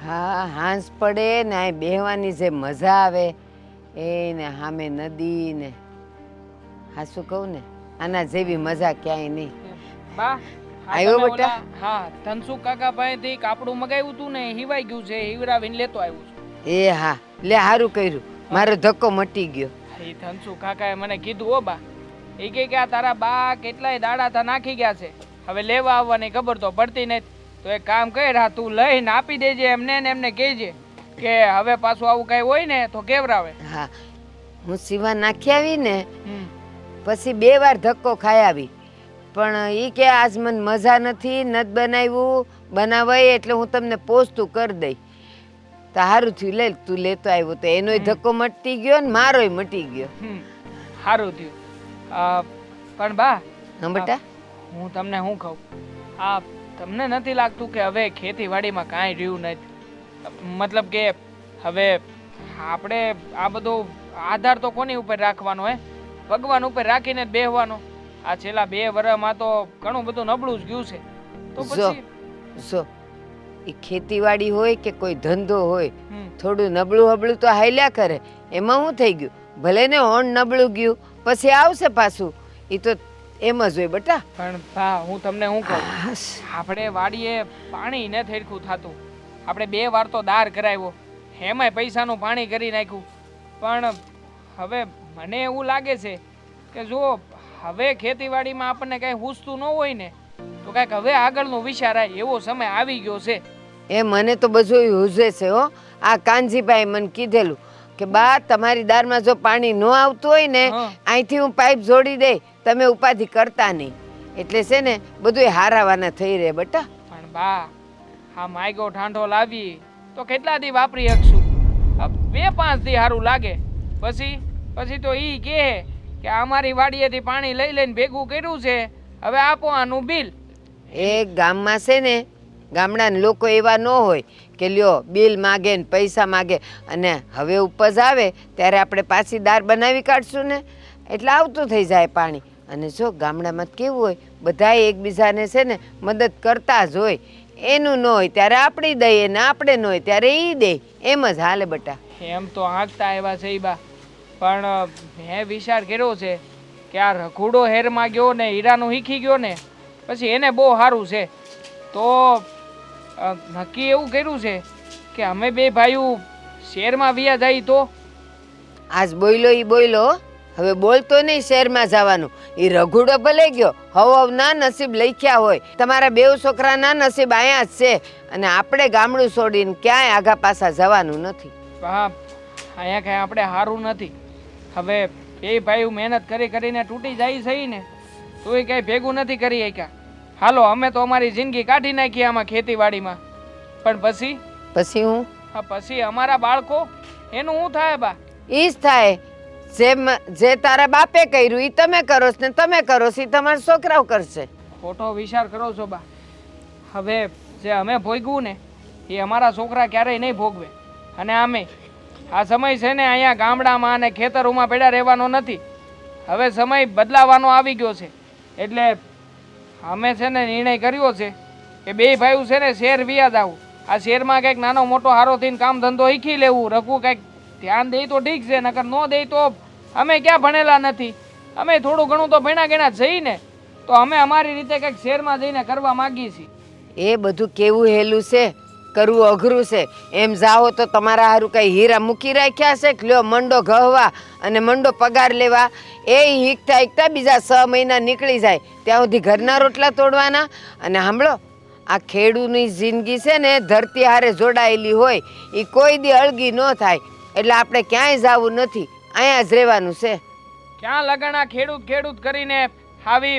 હા, હાંસ પડે ને આ બેહવાની જે મજા આવે એને સામે નદી ને હા શું કહું ને આના જેવી મજા ક્યાંય નહીં. બા હા આવ્યો તમે બેટા? હા ધનસુખ કાકા પાસેથી કાપડું મગાવ્યું તું ને હિવાઈ ગયું છે હિવરાવીને લેતો આવ્યો છું. એ હા લે સારું કર્યું મારો ધક્કો મટી ગયો. એ ધનસુખ કાકાએ મને કીધું હો બા એ કે આ તારા બા કેટલાય દાડા તા નાખી ગયા છે હવે લેવા આવવાની ખબર તો પડતી નથી તો એક કામ કર હા તું લઈને આપી દેજે એમને ને એમને કહેજે કે હવે પાછું આવું કઈ હોય ને તો કેવરાવે. હા હું સીવા નાખી આવી ને પછી 2 વાર ધક્કો ખાઈ આવી પણ એ કે આજ મને મજા નથી બનાવ્યું બનાવાય એટલે હું તમને પોસ્તું કરી દઈ તો સારું થયું લે તું લેતો આવ્યો તો એનોય ધક્કો મટી ગયો ને મારોય મટી ગયો. સારું થયું પણ બા હા બેટા હું તમને શું કહું આ તમને નથી લાગતું કે હવે ખેતીવાડીમાં કાંઈ રહ્યું નથી મતલબ કે હવે આપણે આ બધો આધાર તો કોની ઉપર રાખવાનો હે ભગવાન ઉપર રાખીને જ બેહવાનો આ છેલ્લા 2 વર્ષમાં તો ઘણું બધું નબળું જ ગયું છે તો પછી જો એ ખેતીવાડી હોય કે કોઈ ધંધો હોય થોડું નબળું હબળું તો હાલ્યા કરે એમાં શું થઈ ગયું ભલે ને હોણ નબળું ગયું પછી આવશે પાછું એ તો એમ જ હોય બેટા. પણ ભા હું તમને શું કહું આપણે વાડીએ પાણી ને થેડખું થતું આપણે 2 વાર તો દાર કરાવ્યો એમાંય પૈસાનું પાણી કરી નાખ્યું પણ હવે મને એવું લાગે છે કે જો હવે ખેતીવાડીમાં આપણને કાંઈ હુસતું ન હોય ને તો કાંઈક હવે આગળનો વિચાર આવે એવો સમય આવી ગયો છે. એ મને તો બધું હુજે છે હો. આ કાનજીભાઈ મને કીધેલું કે બા તમારી દારમાં જો પાણી ન આવતું હોય ને અહીંથી હું પાઇપ જોડી દઈ તમે ઉપાધિ કરતા નહીં એટલે છે ને બધું હારાવાના થઈ રહે બેટા. પણ બા હા માયગો ઠાંઠો લાવી તો કેટલા દી વાપરી શકશું 2-5 દી સારું લાગે પછી તો ઈ કે અમારી વાડીએથી પાણી લઈ લઈને ભેગું કર્યું છે હવે આપો આનું બિલ. એ ગામમાં છે ને ગામડાના લોકો એવા ન હોય કે લ્યો બિલ માગે ને પૈસા માગે અને હવે ઉપજ આવે ત્યારે આપણે પાછી દાર બનાવી કાઢશું ને એટલે આવતું થઈ જાય પાણી. અને જો ગામડામાં કેવું હોય બધા એકબીજાને છે ને મદદ કરતા જ હોય એનું ન હોય ત્યારે આપણે દઈએ ને આપણે ન હોય ત્યારે એ દે એમ જ હાલે બેટા. એમ તો આંકતા આવ્યા છે બા પણ મેં વિચાર કર્યો છે કે આ રઘુડો હેરમાં ગયો ને હીરાનું શીખી ગયો ને પછી એને બહુ સારું છે તો નક્કી એવું કર્યું છે કે અમે 2 ભાઈઓ શહેરમાં વ્યા જાય તો આજ બોલ્યો ઈ બોલ્યો હવે બોલતો નહીં શહેરમાં જવાનું. એ રઘુડો ભલે ગયો હવ ના નસીબ લખ્યા હોય તમારા 2 છોકરાના નસીબ અહીંયા જ છે અને આપણે ગામડું છોડીને ક્યાંય આગા પાછા જવાનું નથી. હા અહીંયા કાંઈ આપણે સારું નથી હવે 2 ભાઈઓ મહેનત કરીને તૂટી જાય છે ને તોય કાંઈ ભેગું નથી કરી શક્યા. હાલો અમે તો અમારી જિંદગી કાઢી નાખી આમાં ખેતીવાડીમાં પણ પછી હું પછી અમારા બાળકો એનું શું થાય બા? ઈ જ થાય જે તારા બાપે કર્યું ઈ તમે કરો ને તમે કરો ઈ તમારા છોકરાઓ કરશે. ખોટો વિચાર કરો છો બા. હવે જે અમે ભોગવું ને એ અમારા છોકરા ક્યારેય નહીં ભોગવે અને આમે આ સમય છે ને અહીંયા ગામડામાં અને ખેતરોમાં પડ્યા રહેવાનો નથી. હવે સમય બદલાવાનો આવી ગયો છે એટલે અમે છે ને નિર્ણય કર્યો છે કે 2 ભાઈઓ છે ને શહેર વ્યા જાવું. આ શહેરમાં કંઈક નાનો મોટો હારો થઈને કામ ધંધો શીખી લેવું. રઘુ કંઈક ધ્યાન દે તો ઠીક છે નકર ન દે તો અમે ક્યાં ભણેલા નથી અમે થોડું ઘણું તો ભણ્યા ગણ્યા જઈને તો અમે અમારી રીતે કંઈક શહેરમાં જઈને કરવા માગીએ છીએ. એ બધું કેવું હેલું છે કરવું અઘરું છે. એમ જાઓ તો તમારા હારું કઈ હીરા મૂકી રાખ્યા છે કે લ્યો મંડો ગહવા અને મંડો પગાર લેવા એ હીકતા બીજા 6 મહિના નીકળી જાય ત્યાં સુધી ઘરના રોટલા તોડવાના. અને સાંભળો આ ખેડૂની જિંદગી છે ને ધરતી હારે જોડાયેલી હોય એ કોઈ દી અળગી ન થાય એટલે આપણે ક્યાંય જવું નથી અહીંયા જ રહેવાનું છે. ક્યાં લગણા ખેડૂત કરીને આવી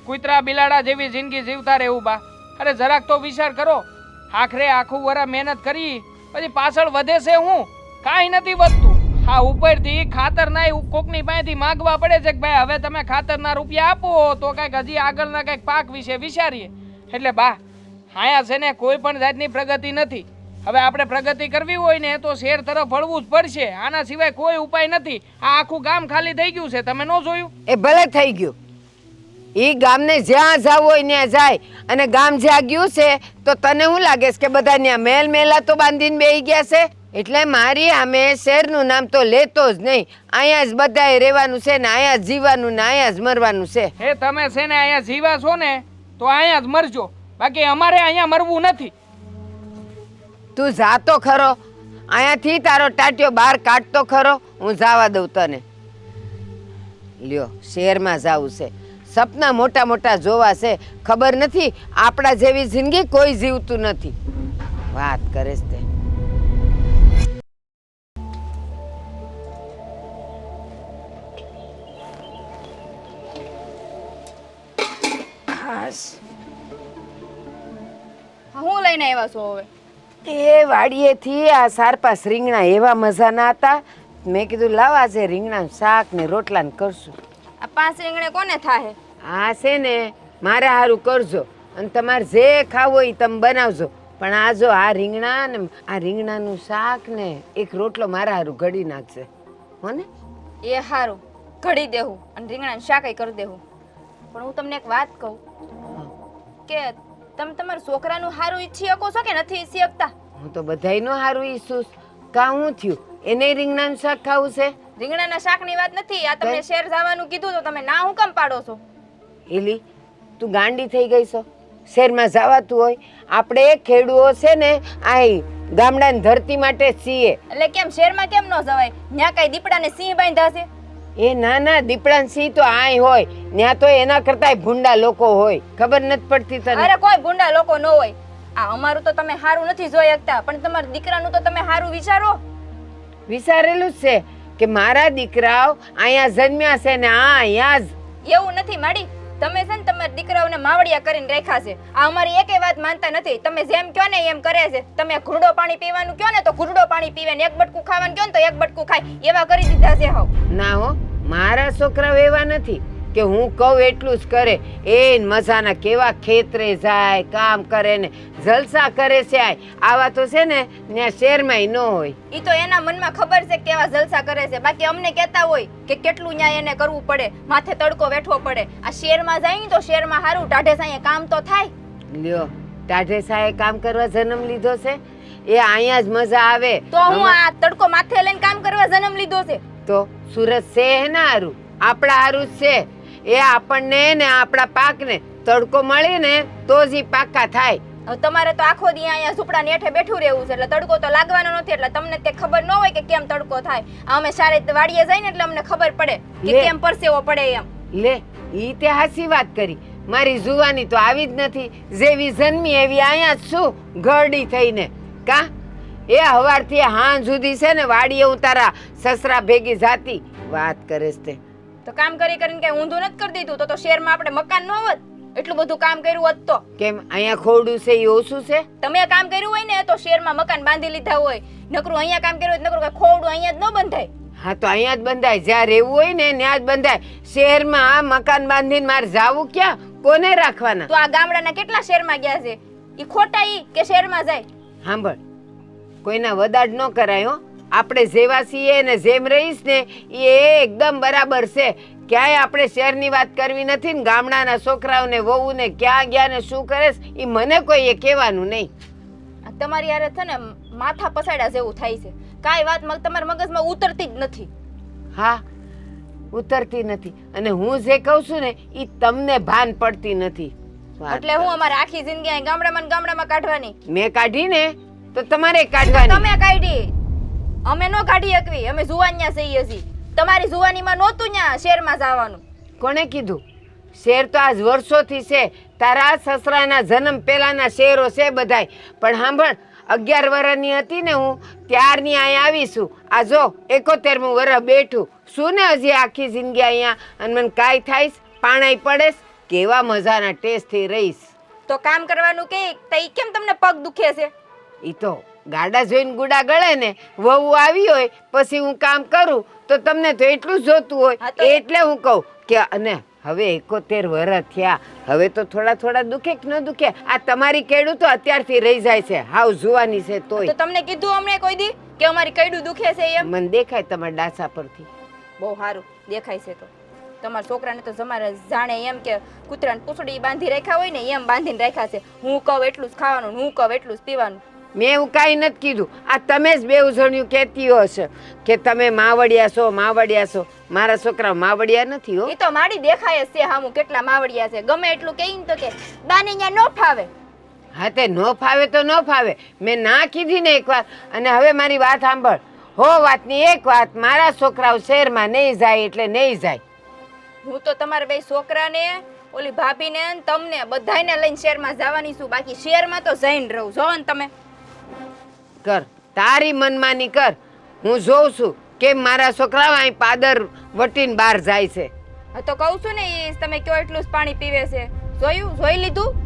કૂતરા બિલાડા જેવી જિંદગી જીવતા રહેવું બા? અરે જરાક તો વિચાર કરો. આખરે આખું વરસ મહેનત કરી પછી પાછળ વધે છે હું કાંઈ નથી વધતું. હા ઉપરથી ખાતર ના કોકની પાસેથી માગવા પડે છે કે ભાઈ હવે તમે ખાતરના રૂપિયા આપો તો કંઈક હજી આગળના કંઈક પાક વિશે વિચારીએ. એટલે બા અહીંયા છે ને કોઈ પણ જાતની પ્રગતિ નથી. હવે આપણે પ્રગતિ કરવી હોય ને તો શહેર તરફ વળવું જ પડશે. આના સિવાય કોઈ ઉપાય નથી. આ આખું ગામ ખાલી થઈ ગયું છે તમે ન જોયું? એ ભલે થઈ ગયું ઈ ગામને જ્યાં જવું હોય ત્યાં જાય અને ગામ જ્યાં ગયું છે તો તને શું લાગે છે કે બધા ત્યાં મેલ મેલા તો બાંધીને બેહી ગયા છે? એટલે મારી આમે શહેરનું નામ તો લેતો જ નહીં. અહીંયા જ બધાએ રહેવાનું છે ને અહીંયા જ જીવવાનું ને અહીંયા જ મરવાનું છે. હે તમે છે ને અહીંયા જીવા છો ને તો અહીંયા જ મરજો, બાકી અમારે અહીંયા મરવું નથી. તું જાતો ખરો, અહીંયાથી તારો ટાટિયો બહાર કાઢતો ખરો, હું જવા દઉં તને. લ્યો, શહેરમાં જાવું છે, સપના મોટા મોટા જોવા છે, ખબર નથી આપણા જેવી જિંદગી કોઈ જીવતું નથી. વાત કરે છે તે. હું લઈને આવ્યા છો હવે? એ વાડીએથી આ સારપાસ રીંગણા એવા મજાના હતા, મેં કીધું લાવા છે રીંગણા શાક ને રોટલા ને કરશું. આ 5 રીંગણે કોને થાહે? આ છે ને મારે હારું કરજો અને તમારે જે ખાવું હોય તમે બનાવજો, પણ આ જો આ રીંગણા ને આ રીંગણાનું શાક ને એક રોટલો મારા હારું ઘડી નાખશે હો ને? એ હારું, ઘડી દેવું અને રીંગણાનું શાકય કરી દેવું. પણ હું તમને એક વાત કહું કે તમે તમારા છોકરાનું હારું ઈચ્છી શકો છો કે નથી ઈચ્છી શકતા? હું તો બધાયનું હારું ઈચ્છું. કા હું થયું? એને રીંગણાનું શાક ખાવું છે? રીંગણાના શાકની વાત નથી, આ તમને શહેર જવાનું કીધું તો તમે ના હું કેમ પાડો છો? એલી તું ગાંડી થઈ ગઈ છો? શહેરમાં જવાતું હોય? આપણે ખેડૂઓ છે ને આ ગામડાની ધરતી માટે છીએ. એટલે કેમ શહેરમાં કેમ ન જવાય? ન્યા કઈ દીપડાને સિંહ બાંધ્યા છે? એ ના ના, દીપડાને સિંહ તો આય હોય, ત્યાં તો એના કરતાય ભૂંડા લોકો હોય. ખબર નથી પડતી તને? અરે કોઈ ભૂંડા લોકો ન હોય. આ અમારું તો તમે હારું નથી જોઈ શકતા, પણ તમારા દીકરાનું તો તમે હારું વિચારો. વિચારેલું જ છે કે મારા દીકરાઓ અહીંયા જન્મ્યા છે ને આ અહીંયા જ. એવું નથી માડી, તમે છે ને તમારા દીકરાઓને માવડિયા કરીને રાખ્યા છે. આ અમારી એકેય વાત માનતા નથી. તમે જેમ કહો ને એમ કરે છે. તમે ઘૂંડો પાણી પીવાનું કહો ને તો ઘૂંડો પાણી પીવે ને એક બટકું ખાવાનું કહો ને તો એક બટકું ખાય. એવા કરી દીધા છે હાવ. ના હો, મારા છોકરાઓ એવા નથી કે હું કહું એટલું જ કરે. એ મજાના કેવા ખેતરે જાય, કામ કરે ને જલસા કરે છે. આવા તો છે ને ત્યાં શહેરમાં ન હોય. ઈ તો એના મનમાં ખબર છે કે કેવા જલસા કરે છે. બાકી અમને કહેતા હોય કે કેટલું ન્યાય એને કરવું પડે, માથે તડકો વેઠવો પડે. આ શહેરમાં જાય ને તો શહેરમાં હારું ટાઢે સાંયે કામ તો થાય. લ્યો, ટાઢે સાંયે કામ કરવા જન્મ લીધો છે? એ અહીંયા જ મજા આવે. તો હું આ તડકો માથે લઈને કામ કરવા જન્મ લીધો છે. તો સુરત છે હે ને હારું, આપણા હારું જ છે. એ આપણને ને આપણા પાકને તડકો મળે ને તો જ ઈ પાકા થાય. હવે તમારે તો આખો દી અહીંયા ઝૂંપડાની હેઠે બેઠું રહેવું છે, એટલે તડકો તો લાગવાનો નથી. એટલે તમને તે ખબર ન હોય કે કેમ તડકો થાય. અમે સારી વાડીએ જઈને એટલે અમને ખબર પડે કે કેમ પરસેવો પડે એમ. લે, ઈ તે હાચી વાત કરી. મારી જુવાની તો આવી જ નથી. જેવી જન્મી એવી અહીંયા જ છું ઘરડી થઈને. કા એ હવારથી હાંજ સુધી છે ને વાડીએ હું તારા સસરા ભેગી જાતી. વાત કરે છે તે. તો કામ કરી કરીને કઈ ઊંધું નથી કરી દીધું? તો શહેરમાં આપણે મકાન ન હોત, એટલું બધું કામ કર્યું હોત તો. કેમ અહીંયા ખોડું છે એ ઓછું છે? તમે કામ કર્યું હોય ને તો શહેરમાં મકાન બાંધી લીધા હોય. નકરું અહીંયા કામ કર્યું હોય નકરું ખોડું અહીંયા જ ન બંધાય. હા તો અહીંયા જ બંધાય. જ્યાં રહેવું હોય ને ત્યાં જ બંધાય. શહેરમાં આ મકાન બાંધીને મારે જાવું ક્યાં? કોને રાખવાના? તો આ ગામડાના કેટલા શહેરમાં ગયા છે? ઈ ખોટા ઈ કે શહેરમાં જાય? સાંભળ, કોઈના વદાડ ન કરાય હો. આપણે જેવા છીએ ને જેમ રહીશ ને એ એકદમ બરાબર છે. ક્યાંય આપણે શહેરની વાત કરવી નથી ને ગામડાના છોકરાઓને વહુને ક્યાં ગયા ને શું કરે એ મને કોઈએ કહેવાનું નહીં. તમારી યારે છે ને માથા પસાડ્યા જેવું થાય છે. કાંઈ વાત તમારા મગજમાં ઉતરતી જ નથી. હા, ઉતરતી નથી. અને હું જે કહું છું ને એ તમને ભાન પડતી નથી. એટલે હું અમારે આખી જિંદગી અહીં ગામડામાં કાઢવાની? મેં કાઢી ને તો તમારે કાઢવાની. તમે કાઢી, અમે નો કાઢી શકવી. અમે જુવાનિયા છીએ હજી. તમારી જુવાનીમાં નહોતું ન્યા શહેરમાં જવાનું. કોને કીધું? શહેર તો આજ વર્ષોથી છે. તારા સસરાના જન્મ પહેલાના શહેરો છે બધાય. પણ સાંભળ, 11 વર્ષની હતી ને હું ત્યારની અહીંયા આવીશું. આ જો 71મું વર્ષ બેઠું શું ને હજી આખી જિંદગી અહીંયા. અને મને કાંઈ થાય પાણાઈ પડે કેવા મજાના ટેસ્ટથી રહીશ. તો કામ કરવાનું કે તઈ કેમ તમને પગ દુખે છે? ઈ તો ગાડા જોઈને ગુડા ગળે ને. વહુ આવી હોય પછી હું કામ કરું તો તમને તો એટલું જ જોતું હોય. એટલે હું કહું કે અને હવે 71 વર્ષ થયા, હવે તો થોડા થોડા દુખે કે ન દુખે? આ તમારી કેડું તો અત્યારથી રહી જાય છે. હાવ જુવાની છે તોય. તો તમને કીધું અમને કોઈ દી કે અમારી કઈડું દુખે છે એમ? મને દેખાય તમારા ડાસા પરથી. બહુ સારું દેખાય છે. તો તમારા છોકરાને તો તમારે જાણે એમ કે કૂતરાને પૂંછડી બાંધી રાખ્યા હોય ને એમ બાંધીને રાખ્યા છે. હું કહું એટલું જ ખાવાનું, હું કહું એટલું જ પીવાનું. મેં એવું કાંઈ નથી કીધું. આ તમે જ બેઉ જણ્યું કહેતી હશે કે તમે માવડિયા છો માવડિયા છો. મારા છોકરા માવડિયા નથી હો. એ તો માડી દેખાય જ છે હામું કેટલા માવડિયા છે. ગમે એટલું કહીને તો કે બાને અહીંયા ન ફાવે. હા તે ન ફાવે તો ન ફાવે. મેં ના કીધી ને એકવાર. અને હવે મારી વાત સાંભળ. હો વાતની એક વાત, મારા છોકરાઓ શહેરમાં નહીં જાય એટલે નહીં જાય. હું તો તમારા બે છોકરાને ઓલી ભાભીને ને તમને બધાયને લઈને શહેરમાં જવાની છું. બાકી શહેરમાં તો જઈને રહું. જો ને તમે કર તારી મનમાની કર. હું જોઉં છું કેમ મારા છોકરાઓ અહીં પાદર વટીને બહાર જાય છે. હા તો કહું છું ને એ તમે કયો એટલું જ પાણી પીવે છે. જોયું? જોઈ લીધું?